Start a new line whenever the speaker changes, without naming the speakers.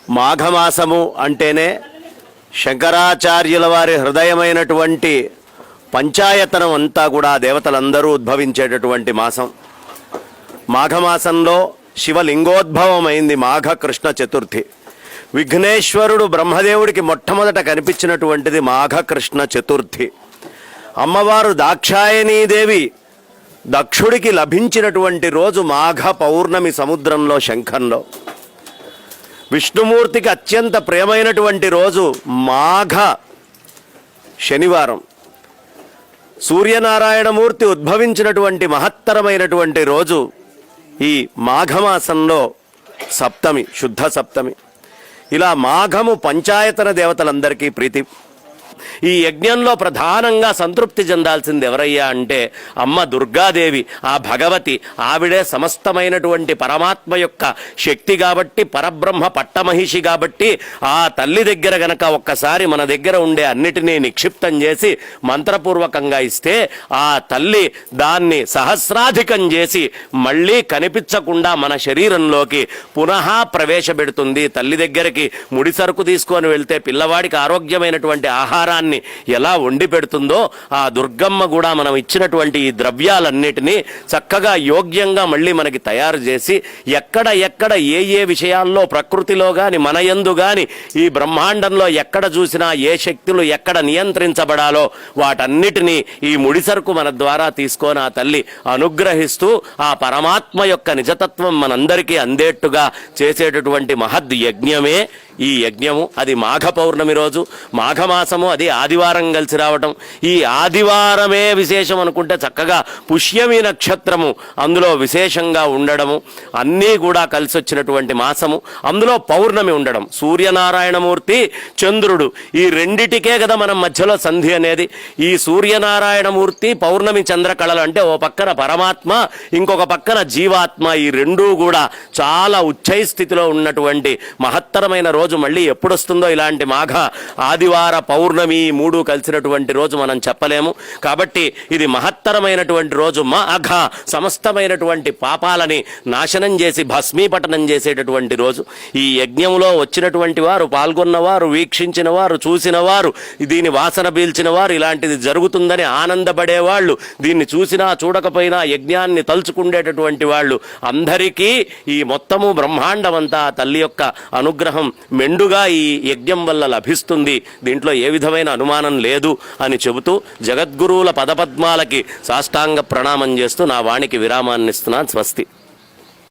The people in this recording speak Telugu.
మాఘమాసము అంటేనే శంకరాచార్యుల వారి హృదయమైనటువంటి పంచాయతనం అంతా కూడా దేవతలందరూ ఉద్భవించేటటువంటి మాసం. మాఘమాసంలో శివలింగోద్భవమైంది మాఘ కృష్ణ చతుర్థి. విఘ్నేశ్వరుడు బ్రహ్మదేవుడికి మొట్టమొదట కనిపించినటువంటిది మాఘ కృష్ణ చతుర్థి. అమ్మవారు దాక్షాయణీదేవి దక్షుడికి లభించినటువంటి రోజు మాఘ పౌర్ణమి సముద్రంలో శంఖంలో. విష్ణుమూర్తికి అత్యంత ప్రియమైనటువంటి రోజు మాఘ శనివారం. సూర్యనారాయణమూర్తి ఉద్భవించినటువంటి మహత్తరమైనటువంటి రోజు ఈ మాఘమాసంలో సప్తమి, శుద్ధ సప్తమి. ఇలా మాఘము పంచాయతన దేవతలందరికీ ప్రీతి. ఈ యజ్ఞంలో ప్రధానంగా సంతృప్తి చెందాల్సింది ఎవరయ్యా అంటే అమ్మ దుర్గాదేవి, ఆ భగవతి. ఆవిడే సమస్తమైనటువంటి పరమాత్మ యొక్క శక్తి కాబట్టి, పరబ్రహ్మ పట్టమహిషి కాబట్టి, ఆ తల్లి దగ్గర గనక ఒక్కసారి మన దగ్గర ఉండే అన్నిటినీ నిక్షిప్తం చేసి మంత్రపూర్వకంగా ఇస్తే ఆ తల్లి దాన్ని సహస్రాధికం చేసి మళ్ళీ కనిపించకుండా మన శరీరంలోకి పునః ప్రవేశపెడుతుంది. తల్లి దగ్గరికి ముడి సరుకు తీసుకొని వెళ్తే పిల్లవాడికి ఆరోగ్యమైనటువంటి ఆహారాన్ని ఎలా వండి పెడుతుందో ఆ దుర్గమ్మ కూడా మనం ఇచ్చినటువంటి ఈ ద్రవ్యాలన్నిటినీ చక్కగా యోగ్యంగా మళ్ళీ మనకి తయారు చేసి ఎక్కడ ఏ ఏ విషయాల్లో ప్రకృతిలో గాని మన యందు గాని ఈ బ్రహ్మాండంలో ఎక్కడ చూసినా ఏ శక్తులు ఎక్కడ నియంత్రించబడాలో వాటన్నిటినీ ఈ ముడిసరుకు మన ద్వారా తీసుకొని ఆ తల్లి అనుగ్రహిస్తూ ఆ పరమాత్మ యొక్క నిజతత్వం మనందరికీ అందేట్టుగా చేసేటటువంటి మహద్ యజ్ఞమే ఈ యజ్ఞము. అది మాఘ పౌర్ణమి రోజు, మాఘమాసము, అది ఆదివారం కలిసి రావటం. ఈ ఆదివారమే విశేషం అనుకుంటే చక్కగా పుష్యమి నక్షత్రము అందులో విశేషంగా ఉండడము, అన్నీ కూడా కలిసి వచ్చినటువంటి మాసము. అందులో పౌర్ణమి ఉండడం, సూర్యనారాయణమూర్తి చంద్రుడు, ఈ రెండిటికే కదా మనం మధ్యలో సంధి అనేది. ఈ సూర్యనారాయణమూర్తి పౌర్ణమి చంద్రకళలు అంటే ఓ పక్కన పరమాత్మ, ఇంకొక పక్కన జీవాత్మ, ఈ రెండూ కూడా చాలా ఉచ్చై స్థితిలో ఉన్నటువంటి మహత్తరమైన రోజు. మళ్ళీ ఎప్పుడు వస్తుందో ఇలాంటి మాఘ ఆదివార పౌర్ణమి మూడు కలిసినటువంటి రోజు మనం చెప్పలేము. కాబట్టి ఇది మహత్తరమైనటువంటి రోజు. మాఘ సమస్తమైనటువంటి పాపాలని నాశనం చేసి భస్మీపటనం చేసేటటువంటి రోజు. ఈ యజ్ఞంలో వచ్చినటువంటి వారు, పాల్గొన్నవారు, వీక్షించిన వారు, చూసిన వారు, దీని వాసన పీల్చిన వారు, ఇలాంటిది జరుగుతుందని ఆనందపడేవాళ్ళు, దీన్ని చూసినా చూడకపోయినా యజ్ఞాన్ని తలుచుకుండేటటువంటి వాళ్ళు అందరికీ ఈ మొత్తము బ్రహ్మాండమంతా తల్లి యొక్క అనుగ్రహం మెండుగా ఈ యజ్ఞం వల్ల లభిస్తుంది. దీంట్లో ఏ విధమైన అనుమానం లేదు అని చెబుతూ జగద్గురువుల పదపద్మాలకి సాష్టాంగ ప్రణామం చేస్తూ నా వాణికి విరామాన్ని ఇస్తున్నాను. స్వస్తి.